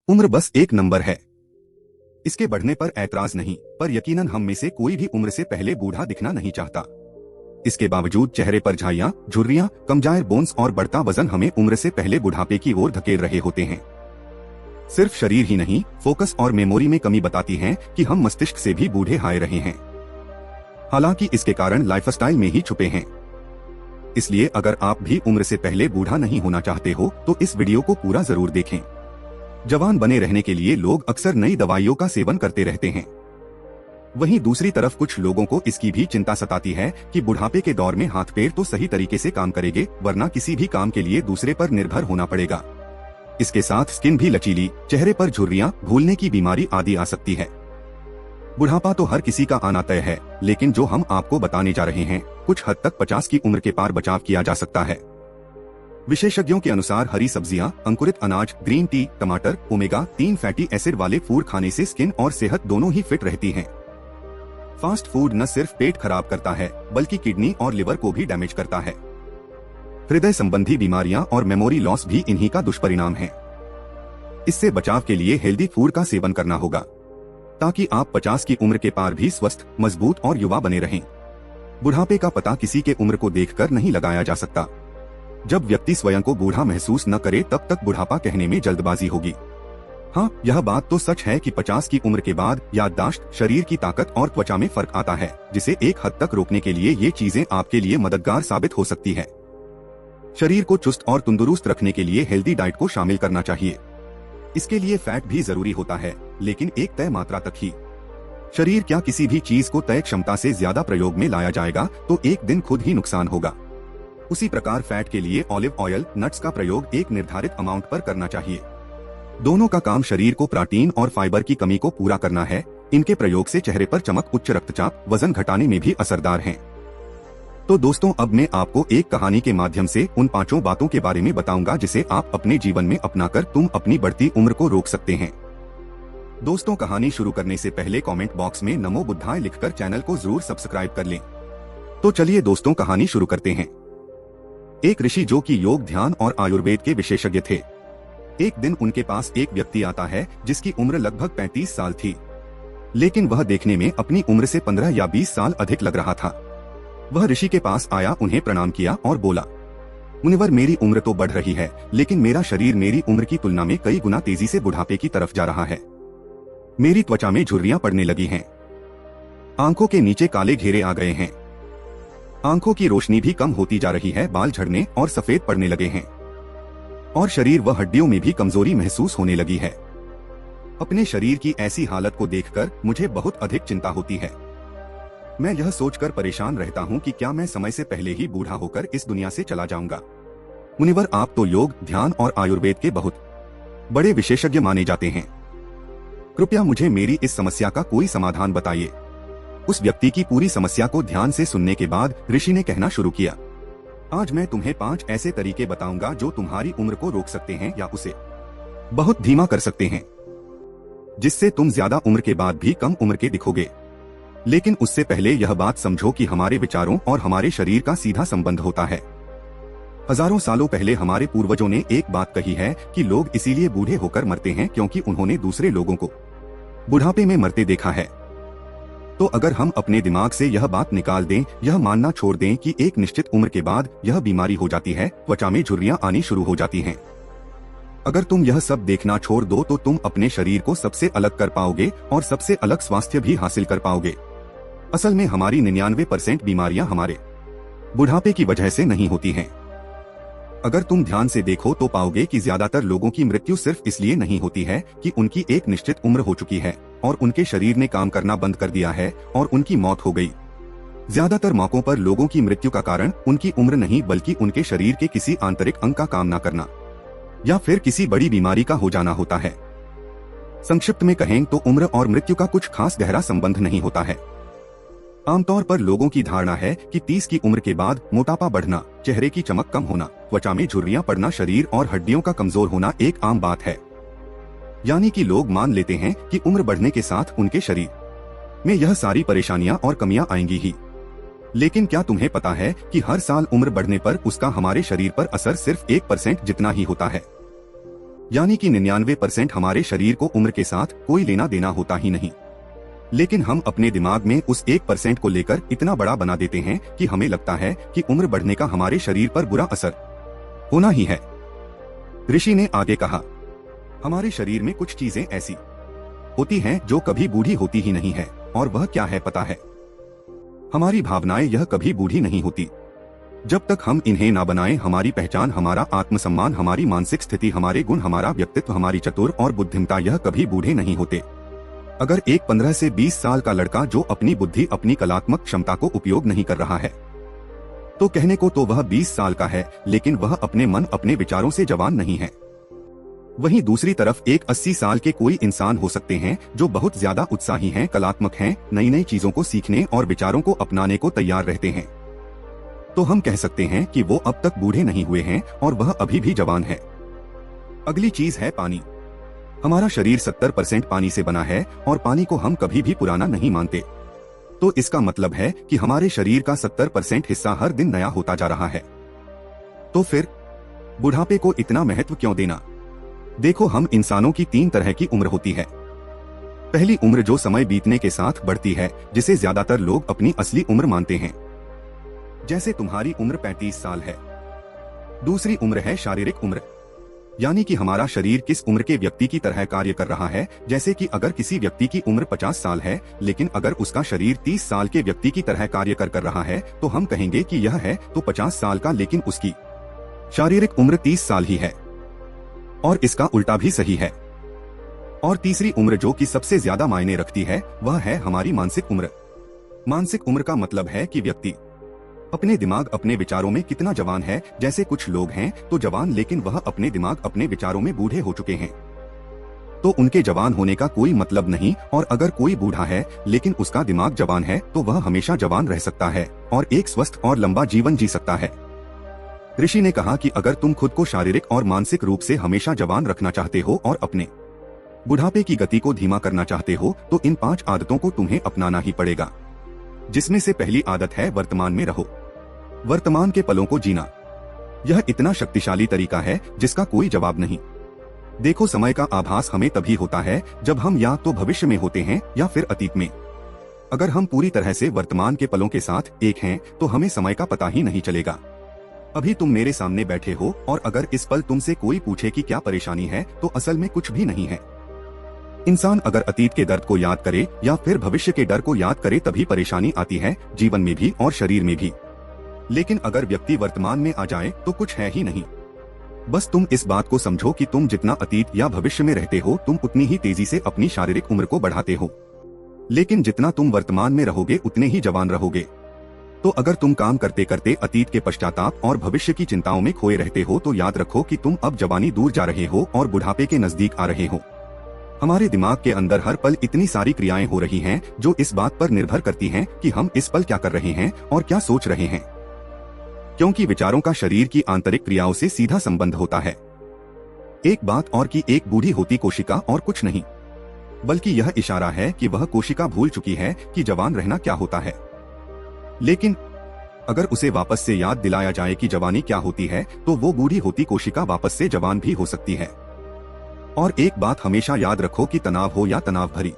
उम्र बस एक नंबर है। इसके बढ़ने पर ऐतराज नहीं, पर यकीनन हम में से कोई भी उम्र से पहले बूढ़ा दिखना नहीं चाहता। इसके बावजूद चेहरे पर झाइयां, झुर्रियां, कमजोर बोन्स और बढ़ता वजन हमें उम्र से पहले बुढ़ापे की ओर धकेल रहे होते हैं। सिर्फ शरीर ही नहीं, फोकस और मेमोरी में कमी बताती है कि हम मस्तिष्क से भी बूढ़े हाय रहे हैं। हालांकि इसके कारण लाइफस्टाइल में ही छुपे हैं। इसलिए अगर आप भी उम्र से पहले बूढ़ा नहीं होना चाहते हो तो इस वीडियो को पूरा जरूर देखें। जवान बने रहने के लिए लोग अक्सर नई दवाइयों का सेवन करते रहते हैं। वहीं दूसरी तरफ कुछ लोगों को इसकी भी चिंता सताती है कि बुढ़ापे के दौर में हाथ पैर तो सही तरीके से काम करेंगे, वरना किसी भी काम के लिए दूसरे पर निर्भर होना पड़ेगा। इसके साथ स्किन भी लचीली, चेहरे पर झुर्रियां, भूलने की बीमारी आदि आ सकती है। बुढ़ापा तो हर किसी का आना तय है, लेकिन जो हम आपको बताने जा रहे हैं, कुछ हद तक 50 की उम्र के पार बचाव किया जा सकता है। विशेषज्ञों के अनुसार हरी सब्जियां, अंकुरित अनाज, ग्रीन टी, टमाटर, ओमेगा 3 फैटी एसिड वाले फूड खाने से स्किन और सेहत दोनों ही फिट रहती हैं। फास्ट फूड न सिर्फ पेट खराब करता है, बल्कि किडनी और लिवर को भी डैमेज करता है। हृदय संबंधी बीमारियां और मेमोरी लॉस भी इन्हीं का दुष्परिणाम है। इससे बचाव के लिए हेल्दी फूड का सेवन करना होगा, ताकि आप 50 की उम्र के पार भी स्वस्थ, मजबूत और युवा बने रहें। बुढ़ापे का पता किसी के उम्र को देखकर नहीं लगाया जा सकता। जब व्यक्ति स्वयं को बूढ़ा महसूस न करे तब तक बुढ़ापा कहने में जल्दबाजी होगी। हाँ, यह बात तो सच है कि 50 की उम्र के बाद याददाश्त, शरीर की ताकत और त्वचा में फर्क आता है, जिसे एक हद तक रोकने के लिए ये चीजें आपके लिए मददगार साबित हो सकती है। शरीर को चुस्त और तंदुरुस्त रखने के लिए हेल्दी डाइट को शामिल करना चाहिए। इसके लिए फैट भी जरूरी होता है, लेकिन एक तय मात्रा तक ही। शरीर क्या किसी भी चीज को तय क्षमता से ज्यादा प्रयोग में लाया जाएगा तो एक दिन खुद ही नुकसान होगा। उसी प्रकार फैट के लिए ऑलिव ऑयल, नट्स का प्रयोग एक निर्धारित अमाउंट पर करना चाहिए। दोनों का काम शरीर को प्रोटीन और फाइबर की कमी को पूरा करना है। इनके प्रयोग से चेहरे पर चमक, उच्च रक्तचाप, वजन घटाने में भी असरदार हैं। तो दोस्तों, अब मैं आपको एक कहानी के माध्यम से उन 5 बातों के बारे में बताऊंगा जिसे आप अपने जीवन में अपनाकर तुम अपनी बढ़ती उम्र को रोक सकते हैं। दोस्तों, कहानी शुरू करने से पहले कमेंट बॉक्स में नमो बुद्धाय लिखकर चैनल को जरूर सब्सक्राइब कर लें। तो चलिए दोस्तों, कहानी शुरू करते हैं। एक ऋषि जो कि योग, ध्यान और आयुर्वेद के विशेषज्ञ थे। एक दिन उनके पास एक व्यक्ति आता है जिसकी उम्र लगभग 35 साल थी, लेकिन वह देखने में अपनी उम्र से 15 या 20 साल अधिक लग रहा था। वह ऋषि के पास आया, उन्हें प्रणाम किया और बोला, मुनिवर, मेरी उम्र तो बढ़ रही है, लेकिन मेरा शरीर मेरी उम्र की तुलना में कई गुना तेजी से बुढ़ापे की तरफ जा रहा है। मेरी त्वचा में झुर्रियां पड़ने लगी हैं, आंखों के नीचे काले घेरे आ गए हैं, आंखों की रोशनी भी कम होती जा रही है, बाल झड़ने और सफेद पड़ने लगे हैं, और शरीर व हड्डियों में भी कमजोरी महसूस होने लगी है। अपने शरीर की ऐसी हालत को देखकर मुझे बहुत अधिक चिंता होती है। मैं यह सोचकर परेशान रहता हूँ कि क्या मैं समय से पहले ही बूढ़ा होकर इस दुनिया से चला जाऊंगा। मुनिवर, आप तो योग, ध्यान और आयुर्वेद के बहुत बड़े विशेषज्ञ माने जाते हैं। कृपया मुझे मेरी इस समस्या का कोई समाधान बताइए। उस व्यक्ति की पूरी समस्या को ध्यान से सुनने के बाद ऋषि ने कहना शुरू किया, आज मैं तुम्हें 5 ऐसे तरीके बताऊंगा जो तुम्हारी उम्र को रोक सकते हैं या उसे बहुत धीमा कर सकते हैं, जिससे तुम ज्यादा उम्र के बाद भी कम उम्र के दिखोगे। लेकिन उससे पहले यह बात समझो कि हमारे विचारों और हमारे शरीर का सीधा संबंध होता है। हजारों सालों पहले हमारे पूर्वजों ने एक बात कही है कि लोग इसीलिए बूढ़े होकर मरते हैं क्योंकि उन्होंने दूसरे लोगों को बुढ़ापे में मरते देखा है। तो अगर हम अपने दिमाग से यह बात निकाल दें, यह मानना छोड़ दें कि एक निश्चित उम्र के बाद यह बीमारी हो जाती है, त्वचा में झुर्रियां आनी शुरू हो जाती हैं। अगर तुम यह सब देखना छोड़ दो तो तुम अपने शरीर को सबसे अलग कर पाओगे और सबसे अलग स्वास्थ्य भी हासिल कर पाओगे। असल में हमारी 99% बीमारियां हमारे बुढ़ापे की वजह से नहीं होती हैं। अगर तुम ध्यान से देखो तो पाओगे कि ज्यादातर लोगों की मृत्यु सिर्फ इसलिए नहीं होती है कि उनकी एक निश्चित उम्र हो चुकी है और उनके शरीर ने काम करना बंद कर दिया है और उनकी मौत हो गई। ज्यादातर मौकों पर लोगों की मृत्यु का कारण उनकी उम्र नहीं, बल्कि उनके शरीर के किसी आंतरिक अंग का काम न करना या फिर किसी बड़ी बीमारी का हो जाना होता है। संक्षिप्त में कहें तो उम्र और मृत्यु का कुछ खास गहरा संबंध नहीं होता है। आमतौर पर लोगों की धारणा है कि 30 की उम्र के बाद मोटापा बढ़ना, चेहरे की चमक कम होना, त्वचा में झुर्रियां पड़ना, शरीर और हड्डियों का कमजोर होना एक आम बात है। यानी कि लोग मान लेते हैं कि उम्र बढ़ने के साथ उनके शरीर में यह सारी परेशानियां और कमियां आएंगी ही। लेकिन क्या तुम्हें पता है कि हर साल उम्र बढ़ने पर उसका हमारे शरीर पर असर सिर्फ 1% जितना ही होता है। यानी कि 99% हमारे शरीर को उम्र के साथ कोई लेना देना होता ही नहीं। लेकिन हम अपने दिमाग में उस 1% को लेकर इतना बड़ा बना देते हैं कि हमें लगता है कि उम्र बढ़ने का हमारे शरीर पर बुरा असर होना ही है। ऋषि ने आगे कहा, हमारे शरीर में कुछ चीजें ऐसी होती हैं जो कभी बूढ़ी होती ही नहीं है, और वह क्या है पता है? हमारी भावनाएं यह कभी बूढ़ी नहीं होती। जब तक हम इन्हें ना बनाएं, हमारी पहचान, हमारा आत्मसम्मान, हमारी मानसिक स्थिति, हमारे गुण, हमारा व्यक्तित्व, हमारी चतुर और बुद्धिमत्ता, यह कभी बूढ़े नहीं होते। अगर एक 15 से 20 साल का लड़का जो अपनी बुद्धि, अपनी कलात्मक क्षमता को उपयोग नहीं कर रहा है, तो कहने को तो वह 20 साल का है, लेकिन वह अपने मन, अपने विचारों से जवान नहीं है। वहीं दूसरी तरफ एक 80 साल के कोई इंसान हो सकते हैं जो बहुत ज्यादा उत्साही हैं, कलात्मक हैं, नई नई चीजों को सीखने और विचारों को अपनाने को तैयार रहते हैं। तो हम कह सकते हैं कि वो अब तक बूढ़े नहीं हुए हैं और वह अभी भी जवान है। अगली चीज है पानी। हमारा शरीर 70% पानी से बना है और पानी को हम कभी भी पुराना नहीं मानते। तो इसका मतलब है कि हमारे शरीर का 70% हिस्सा हर दिन नया होता जा रहा है। तो फिर बुढ़ापे को इतना महत्व क्यों देना? देखो, हम इंसानों की 3 तरह की उम्र होती है। पहली उम्र जो समय बीतने के साथ बढ़ती है, जिसे ज्यादातर लोग अपनी असली उम्र मानते हैं। जैसे तुम्हारी उम्र 35 साल है। दूसरी उम्र है शारीरिक उम्र, यानी कि हमारा शरीर किस उम्र के व्यक्ति की तरह कार्य कर रहा है। जैसे कि अगर किसी व्यक्ति की उम्र 50 साल है, लेकिन अगर उसका शरीर 30 साल के व्यक्ति की तरह कार्य कर रहा है, तो हम कहेंगे कि यह है तो 50 साल का, लेकिन उसकी शारीरिक उम्र 30 साल ही है। और इसका उल्टा भी सही है। और तीसरी उम्र जो कि सबसे ज्यादा मायने रखती है, वह है हमारी मानसिक उम्र। मानसिक उम्र का मतलब है कि व्यक्ति अपने दिमाग, अपने विचारों में कितना जवान है। जैसे कुछ लोग हैं तो जवान, लेकिन वह अपने दिमाग, अपने विचारों में बूढ़े हो चुके हैं, तो उनके जवान होने का कोई मतलब नहीं। और अगर कोई बूढ़ा है लेकिन उसका दिमाग जवान है, तो वह हमेशा जवान रह सकता है और एक स्वस्थ और लंबा जीवन जी सकता है। ऋषि ने कहा कि अगर तुम खुद को शारीरिक और मानसिक रूप से हमेशा जवान रखना चाहते हो और अपने बुढ़ापे की गति को धीमा करना चाहते हो, तो इन 5 आदतों को तुम्हें अपनाना ही पड़ेगा। जिसमें से पहली आदत है वर्तमान में रहो। वर्तमान के पलों को जीना, यह इतना शक्तिशाली तरीका है जिसका कोई जवाब नहीं। देखो, समय का आभास हमें तभी होता है जब हम या तो भविष्य में होते हैं या फिर अतीत में। अगर हम पूरी तरह से वर्तमान के पलों के साथ एक हैं, तो हमें समय का पता ही नहीं चलेगा। अभी तुम मेरे सामने बैठे हो और अगर इस पल तुमसे कोई पूछे कि क्या परेशानी है, तो असल में कुछ भी नहीं है। इंसान अगर अतीत के दर्द को याद करे या फिर भविष्य के डर को याद करे, तभी परेशानी आती है, जीवन में भी और शरीर में भी। लेकिन अगर व्यक्ति वर्तमान में आ जाए तो कुछ है ही नहीं। बस तुम इस बात को समझो कि तुम जितना अतीत या भविष्य में रहते हो, तुम उतनी ही तेजी से अपनी शारीरिक उम्र को बढ़ाते हो। लेकिन जितना तुम वर्तमान में रहोगे, उतने ही जवान रहोगे। तो अगर तुम काम करते करते अतीत के पश्चाताप और भविष्य की चिंताओं में खोए रहते हो, तो याद रखो कि तुम अब जवानी दूर जा रहे हो और बुढ़ापे के नजदीक आ रहे हो। हमारे दिमाग के अंदर हर पल इतनी सारी क्रियाएं हो रही हैं, जो इस बात पर निर्भर करती हैं कि हम इस पल क्या कर रहे हैं और क्या सोच रहे हैं। क्योंकि विचारों का शरीर की आंतरिक क्रियाओं से सीधा संबंध होता है। एक बात और कि एक बूढ़ी होती कोशिका और कुछ नहीं, बल्कि यह इशारा है कि वह कोशिका भूल चुकी है कि जवान रहना क्या होता है। लेकिन अगर उसे वापस से याद दिलाया जाए कि जवानी क्या होती है, तो वो बूढ़ी होती कोशिका वापस से जवान भी हो सकती है। और एक बात हमेशा याद रखो कि तनाव हो या तनाव भरी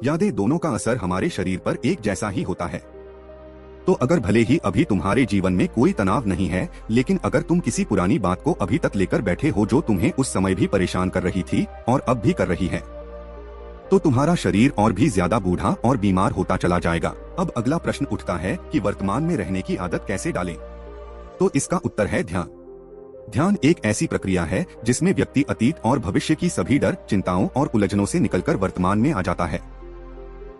यादें, दोनों का असर हमारे शरीर पर एक जैसा ही होता है। तो अगर भले ही अभी तुम्हारे जीवन में कोई तनाव नहीं है, लेकिन अगर तुम किसी पुरानी बात को अभी तक लेकर बैठे हो जो तुम्हें उस समय भी परेशान कर रही थी और अब भी कर रही है, तो तुम्हारा शरीर और भी ज्यादा बूढ़ा और बीमार होता चला जाएगा। अब अगला प्रश्न उठता है कि वर्तमान में रहने की आदत कैसे डालें? तो इसका उत्तर है ध्यान। ध्यान एक ऐसी प्रक्रिया है जिसमें व्यक्ति अतीत और भविष्य की सभी डर, चिंताओं और उलझनों से निकलकर वर्तमान में आ जाता है।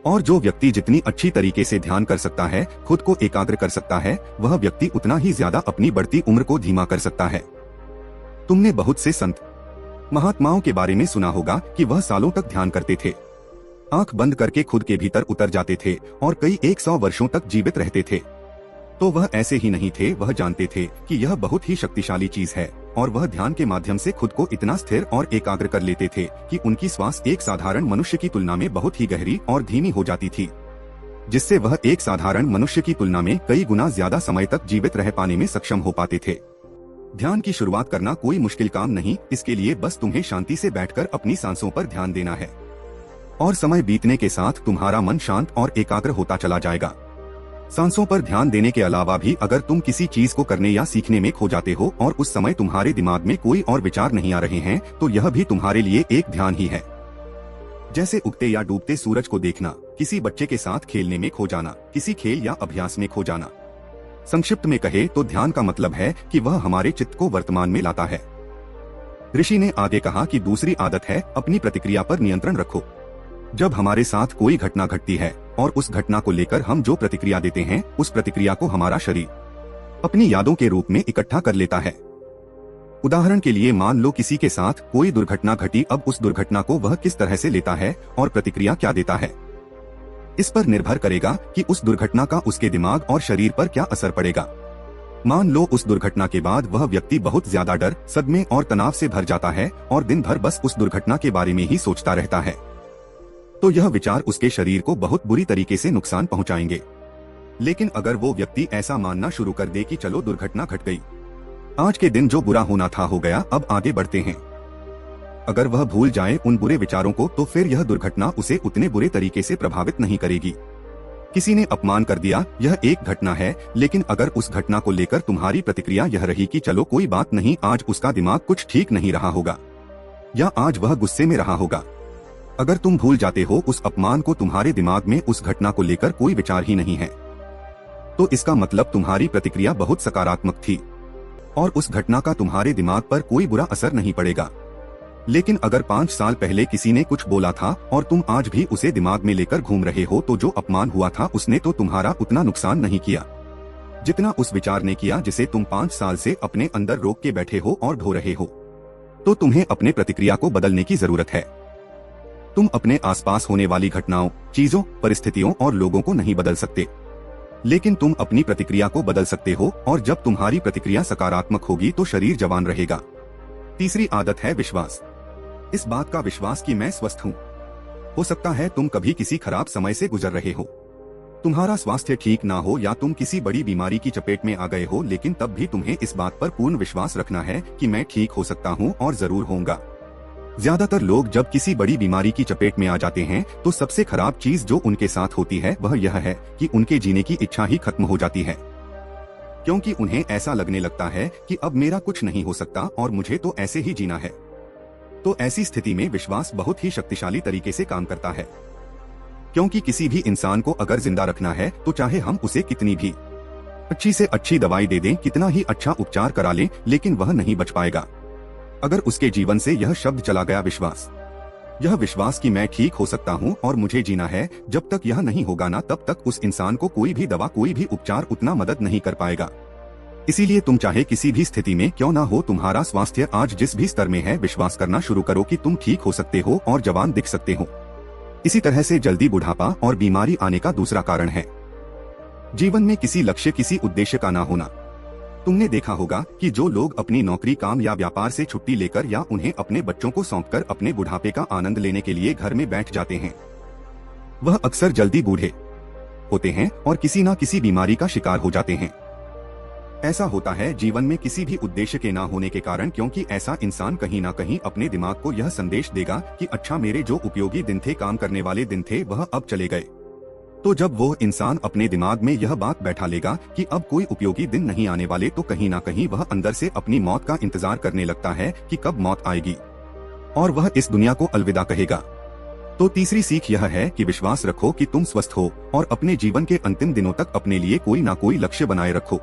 और जो व्यक्ति जितनी अच्छी तरीके से ध्यान कर सकता है, खुद को एकाग्र कर सकता है, वह व्यक्ति उतना ही ज्यादा अपनी बढ़ती उम्र को धीमा कर सकता है। तुमने बहुत से संत महात्माओं के बारे में सुना होगा कि वह सालों तक ध्यान करते थे, आंख बंद करके खुद के भीतर उतर जाते थे और कई 100 वर्षों तक जीवित रहते थे। तो वह ऐसे ही नहीं थे, वह जानते थे कि यह बहुत ही शक्तिशाली चीज है और वह ध्यान के माध्यम से खुद को इतना स्थिर और एकाग्र कर लेते थे कि उनकी श्वास एक साधारण मनुष्य की तुलना में बहुत ही गहरी और धीमी हो जाती थी, जिससे वह एक साधारण मनुष्य की तुलना में कई गुना ज्यादा समय तक जीवित रह पाने में सक्षम हो पाते थे। ध्यान की शुरुआत करना कोई मुश्किल काम नहीं, इसके लिए बस तुम्हें शांति से बैठकर अपनी सांसों पर ध्यान देना है और समय बीतने के साथ तुम्हारा मन शांत और एकाग्र होता चला जाएगा। सांसों पर ध्यान देने के अलावा भी अगर तुम किसी चीज को करने या सीखने में खो जाते हो और उस समय तुम्हारे दिमाग में कोई और विचार नहीं आ रहे हैं, तो यह भी तुम्हारे लिए एक ध्यान ही है। जैसे उगते या डूबते सूरज को देखना, किसी बच्चे के साथ खेलने में खो जाना, किसी खेल या अभ्यास में खो जाना। संक्षिप्त में कहे तो ध्यान का मतलब है कि वह हमारे चित्त को वर्तमान में लाता है। ऋषि ने आगे कहा कि दूसरी आदत है अपनी प्रतिक्रिया पर नियंत्रण रखो। जब हमारे साथ कोई घटना घटती है और उस घटना को लेकर हम जो प्रतिक्रिया देते हैं, उस प्रतिक्रिया को हमारा शरीर अपनी यादों के रूप में इकट्ठा कर लेता है। उदाहरण के लिए मान लो किसी के साथ कोई दुर्घटना घटी, अब उस दुर्घटना को वह किस तरह से लेता है और प्रतिक्रिया क्या देता है, इस पर निर्भर करेगा कि उस दुर्घटना का उसके दिमाग और शरीर पर क्या असर पड़ेगा। मान लो उस दुर्घटना के बाद वह व्यक्ति बहुत ज्यादा डर, सदमे और तनाव से भर जाता है और दिन भर बस उस दुर्घटना के बारे में ही सोचता रहता है, तो यह विचार उसके शरीर को बहुत बुरी तरीके से नुकसान पहुंचाएंगे। लेकिन अगर वो व्यक्ति ऐसा मानना शुरू कर दे कि चलो दुर्घटना घट गई, आज के दिन जो बुरा होना था हो गया, अब आगे बढ़ते हैं, अगर वह भूल जाए उन बुरे विचारों को, तो फिर यह दुर्घटना उसे उतने बुरे तरीके से प्रभावित नहीं करेगी। किसी ने अपमान कर दिया, यह एक घटना है, लेकिन अगर उस घटना को लेकर तुम्हारी प्रतिक्रिया यह रही कि चलो कोई बात नहीं, आज उसका दिमाग कुछ ठीक नहीं रहा होगा या आज वह गुस्से में रहा होगा, अगर तुम भूल जाते हो उस अपमान को, तुम्हारे दिमाग में उस घटना को लेकर कोई विचार ही नहीं है, तो इसका मतलब तुम्हारी प्रतिक्रिया बहुत सकारात्मक थी और उस घटना का तुम्हारे दिमाग पर कोई बुरा असर नहीं पड़ेगा। लेकिन अगर 5 साल पहले किसी ने कुछ बोला था और तुम आज भी उसे दिमाग में लेकर घूम रहे हो, तो जो अपमान हुआ था उसने तो तुम्हारा उतना नुकसान नहीं किया जितना उस विचार ने किया जिसे तुम 5 साल से अपने अंदर रोक के बैठे हो और ढो रहे हो। तो तुम्हें अपने प्रतिक्रिया को बदलने की जरूरत है। तुम अपने आसपास होने वाली घटनाओं, चीजों, परिस्थितियों और लोगों को नहीं बदल सकते, लेकिन तुम अपनी प्रतिक्रिया को बदल सकते हो, और जब तुम्हारी प्रतिक्रिया सकारात्मक होगी तो शरीर जवान रहेगा। तीसरी आदत है विश्वास। इस बात का विश्वास कि मैं स्वस्थ हूँ। हो सकता है तुम कभी किसी खराब समय से गुजर रहे हो, तुम्हारा स्वास्थ्य ठीक ना हो या तुम किसी बड़ी बीमारी की चपेट में आ गए हो, लेकिन तब भी तुम्हें इस बात पर पूर्ण विश्वास रखना है कि मैं ठीक हो सकता हूँ और जरूर होऊंगा। ज्यादातर लोग जब किसी बड़ी बीमारी की चपेट में आ जाते हैं तो सबसे खराब चीज जो उनके साथ होती है वह यह है कि उनके जीने की इच्छा ही खत्म हो जाती है, क्योंकि उन्हें ऐसा लगने लगता है कि अब मेरा कुछ नहीं हो सकता और मुझे तो ऐसे ही जीना है। तो ऐसी स्थिति में विश्वास बहुत ही शक्तिशाली तरीके से काम करता है, क्योंकि किसी भी इंसान को अगर जिंदा रखना है तो चाहे हम उसे कितनी भी अच्छी से अच्छी दवाई दे दें, कितना ही अच्छा उपचार करा लें, लेकिन वह नहीं बच पाएगा अगर उसके जीवन से यह शब्द चला गया विश्वास। यह विश्वास कि मैं ठीक हो सकता हूँ और मुझे जीना है, जब तक यह नहीं होगा ना तब तक उस इंसान को कोई भी दवा, कोई भी उपचार उतना मदद नहीं कर पाएगा। इसीलिए तुम चाहे किसी भी स्थिति में क्यों ना हो, तुम्हारा स्वास्थ्य आज जिस भी स्तर में है, विश्वास करना शुरू करो कि तुम ठीक हो सकते हो और जवान दिख सकते हो। इसी तरह से जल्दी बुढ़ापा और बीमारी आने का दूसरा कारण है जीवन में किसी लक्ष्य, किसी उद्देश्य का ना होना। तुमने देखा होगा कि जो लोग अपनी नौकरी, काम या व्यापार से छुट्टी लेकर या उन्हें अपने बच्चों को सौंपकर अपने बुढ़ापे का आनंद लेने के लिए घर में बैठ जाते हैं, वह अक्सर जल्दी बूढ़े होते हैं और किसी न किसी बीमारी का शिकार हो जाते हैं। ऐसा होता है जीवन में किसी भी उद्देश्य के ना होने के कारण, क्योंकि ऐसा इंसान कहीं ना कहीं अपने दिमाग को यह संदेश देगा कि अच्छा, मेरे जो उपयोगी दिन थे, काम करने वाले दिन थे, वह अब चले गए। तो जब वो इंसान अपने दिमाग में यह बात बैठा लेगा कि अब कोई उपयोगी दिन नहीं आने वाले, तो कहीं ना कहीं वह अंदर से अपनी मौत का इंतजार करने लगता है कि कब मौत आएगी और वह इस दुनिया को अलविदा कहेगा। तो तीसरी सीख यह है कि विश्वास रखो कि तुम स्वस्थ हो और अपने जीवन के अंतिम दिनों तक अपने लिए कोई ना कोई लक्ष्य बनाए रखो।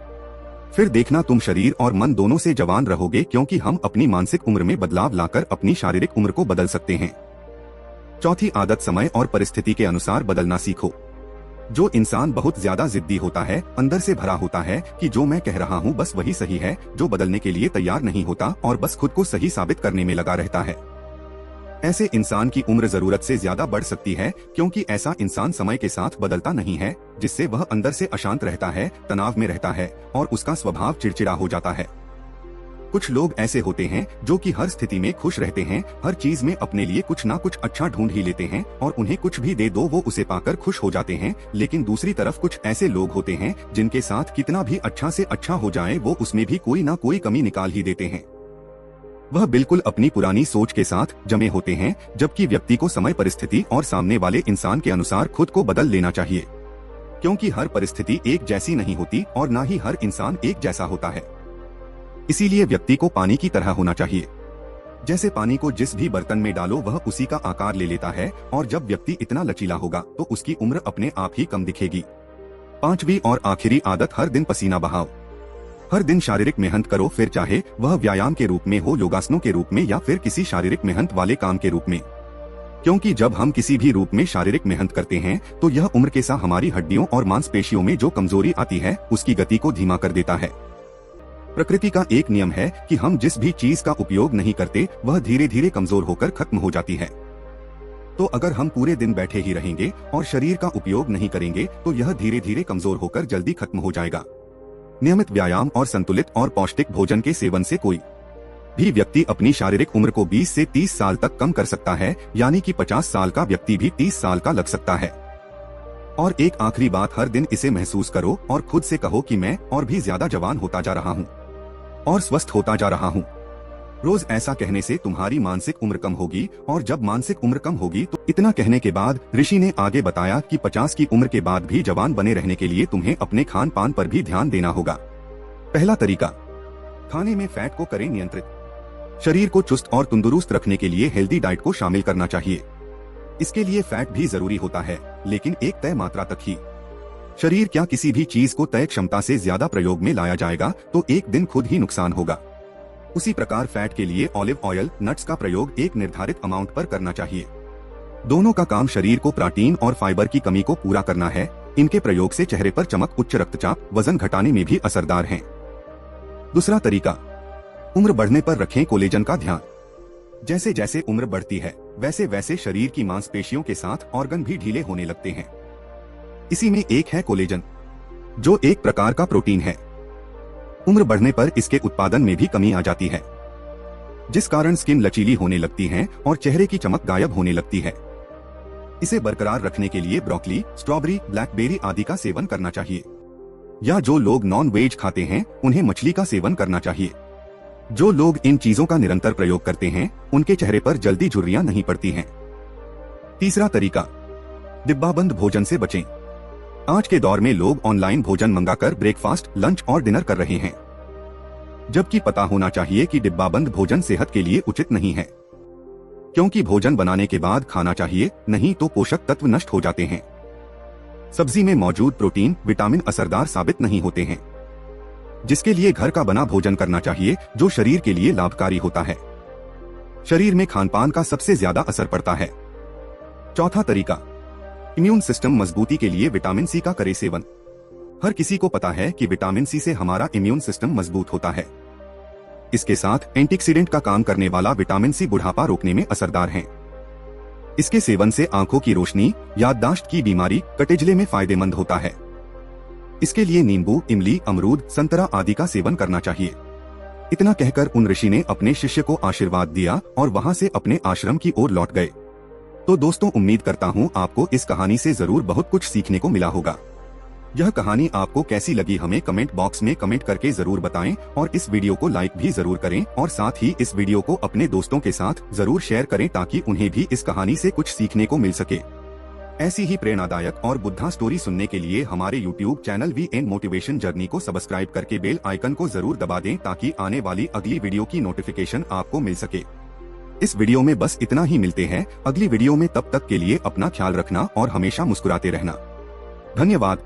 फिर देखना तुम शरीर और मन दोनों से जवान रहोगे, क्योंकि हम अपनी मानसिक उम्र में बदलाव लाकर अपनी शारीरिक उम्र को बदल सकते हैं। चौथी आदत, समय और परिस्थिति के अनुसार बदलना सीखो। जो इंसान बहुत ज्यादा जिद्दी होता है, अंदर से भरा होता है कि जो मैं कह रहा हूँ बस वही सही है, जो बदलने के लिए तैयार नहीं होता और बस खुद को सही साबित करने में लगा रहता है, ऐसे इंसान की उम्र जरूरत से ज्यादा बढ़ सकती है, क्योंकि ऐसा इंसान समय के साथ बदलता नहीं है, जिससे वह अंदर से अशांत रहता है, तनाव में रहता है और उसका स्वभाव चिड़चिड़ा हो जाता है। कुछ लोग ऐसे होते हैं जो कि हर स्थिति में खुश रहते हैं, हर चीज में अपने लिए कुछ ना कुछ अच्छा ढूंढ ही लेते हैं और उन्हें कुछ भी दे दो वो उसे पाकर खुश हो जाते हैं। लेकिन दूसरी तरफ कुछ ऐसे लोग होते हैं जिनके साथ कितना भी अच्छा से अच्छा हो जाए वो उसमें भी कोई ना कोई कमी निकाल ही देते हैं। वह बिल्कुल अपनी पुरानी सोच के साथ जमे होते हैं, जबकि व्यक्ति को समय, परिस्थिति और सामने वाले इंसान के अनुसार खुद को बदल लेना चाहिए, क्योंकि हर परिस्थिति एक जैसी नहीं होती और ना ही हर इंसान एक जैसा होता है। इसीलिए व्यक्ति को पानी की तरह होना चाहिए। जैसे पानी को जिस भी बर्तन में डालो वह उसी का आकार ले लेता है, और जब व्यक्ति इतना लचीला होगा तो उसकी उम्र अपने आप ही कम दिखेगी। 5वीं और आखिरी आदत, हर दिन पसीना बहाओ। हर दिन शारीरिक मेहनत करो, फिर चाहे वह व्यायाम के रूप में हो, योगासनों के रूप में या फिर किसी शारीरिक मेहनत वाले काम के रूप में। क्योंकि जब हम किसी भी रूप में शारीरिक मेहनत करते हैं तो यह उम्र के साथ हमारी हड्डियों और मांसपेशियों में जो कमजोरी आती है उसकी गति को धीमा कर देता है। प्रकृति का एक नियम है कि हम जिस भी चीज का उपयोग नहीं करते वह धीरे धीरे कमजोर होकर खत्म हो जाती है। तो अगर हम पूरे दिन बैठे ही रहेंगे और शरीर का उपयोग नहीं करेंगे तो यह धीरे धीरे कमजोर होकर जल्दी खत्म हो जाएगा। नियमित व्यायाम और संतुलित और पौष्टिक भोजन के सेवन से कोई भी व्यक्ति अपनी शारीरिक उम्र को 20 से 30 साल तक कम कर सकता है, यानी कि 50 साल का व्यक्ति भी 30 साल का लग सकता है। और एक आखिरी बात, हर दिन इसे महसूस करो और खुद से कहो कि मैं और भी ज्यादा जवान होता जा रहा हूँ और स्वस्थ होता जा रहा हूँ। रोज ऐसा कहने से तुम्हारी मानसिक उम्र कम होगी, और जब मानसिक उम्र कम होगी तो इतना कहने के बाद ऋषि ने आगे बताया कि 50 की उम्र के बाद भी जवान बने रहने के लिए तुम्हें अपने खान पान पर भी ध्यान देना होगा। पहला तरीका, खाने में फैट को करें नियंत्रित। शरीर को चुस्त और तंदुरुस्त रखने के लिए हेल्दी डाइट को शामिल करना चाहिए। इसके लिए फैट भी जरूरी होता है, लेकिन एक तय मात्रा तक ही। शरीर क्या किसी भी चीज को तय क्षमता से ज्यादा प्रयोग में लाया जाएगा तो एक दिन खुद ही नुकसान होगा। उसी प्रकार फैट के लिए ऑलिव ऑयल, नट्स का प्रयोग एक निर्धारित अमाउंट पर करना चाहिए। दोनों का काम शरीर को प्रोटीन और फाइबर की कमी को पूरा करना है। इनके प्रयोग से चेहरे पर चमक, उच्च रक्तचाप, वजन घटाने में भी असरदार हैं। दूसरा तरीका, उम्र बढ़ने पर रखें कोलेजन का ध्यान। जैसे जैसे उम्र बढ़ती है वैसे वैसे शरीर की मांसपेशियों के साथ ऑर्गन भी ढीले होने लगते हैं। इसी में एक है कोलेजन, जो एक प्रकार का प्रोटीन है। उम्र बढ़ने पर इसके उत्पादन में भी कमी आ जाती है, जिस कारण स्किन लचीली होने लगती है और चेहरे की चमक गायब होने लगती है। इसे बरकरार रखने के लिए ब्रोकली, स्ट्रॉबेरी, ब्लैकबेरी आदि का सेवन करना चाहिए, या जो लोग नॉन वेज खाते हैं उन्हें मछली का सेवन करना चाहिए। जो लोग इन चीजों का निरंतर प्रयोग करते हैं उनके चेहरे पर जल्दी झुर्रियां नहीं पड़ती हैं। तीसरा तरीका, डिब्बाबंद भोजन से बचें। आज के दौर में लोग ऑनलाइन भोजन मंगाकर ब्रेकफास्ट, लंच और डिनर कर रहे हैं, जबकि पता होना चाहिए कि डिब्बाबंद भोजन सेहत के लिए उचित नहीं है, क्योंकि भोजन बनाने के बाद खाना चाहिए, नहीं तो पोषक तत्व नष्ट हो जाते हैं। सब्जी में मौजूद प्रोटीन, विटामिन असरदार साबित नहीं होते हैं, जिसके लिए घर का बना भोजन करना चाहिए जो शरीर के लिए लाभकारी होता है। शरीर में खानपान का सबसे ज्यादा असर पड़ता है। चौथा तरीका, इम्यून सिस्टम मजबूती के लिए विटामिन सी का करे सेवन। हर किसी को पता है कि विटामिन सी से हमारा इम्यून सिस्टम मजबूत होता है। इसके साथ एंटीऑक्सीडेंट का काम करने वाला विटामिन सी बुढ़ापा रोकने में असरदार है। इसके सेवन से आंखों की रोशनी, याददाश्त की बीमारी, कटेजले में फायदेमंद होता है। इसके लिए नींबू, इमली, अमरूद, संतरा आदि का सेवन करना चाहिए। इतना कहकर उन ऋषि ने अपने शिष्य को आशीर्वाद दिया और वहां से अपने आश्रम की ओर लौट गए। तो दोस्तों, उम्मीद करता हूँ आपको इस कहानी से जरूर बहुत कुछ सीखने को मिला होगा। यह कहानी आपको कैसी लगी हमें कमेंट बॉक्स में कमेंट करके जरूर बताएं, और इस वीडियो को लाइक भी जरूर करें, और साथ ही इस वीडियो को अपने दोस्तों के साथ जरूर शेयर करें ताकि उन्हें भी इस कहानी से कुछ सीखने को मिल सके। ऐसी ही प्रेरणादायक और बुद्धा स्टोरी सुनने के लिए हमारे YouTube channel VN motivation journey को सब्सक्राइब करके बेल आइकन को जरूर दबा दें ताकि आने वाली अगली वीडियो की नोटिफिकेशन आपको मिल सके। इस वीडियो में बस इतना ही, मिलते हैं अगली वीडियो में। तब तक के लिए अपना ख्याल रखना और हमेशा मुस्कुराते रहना। धन्यवाद।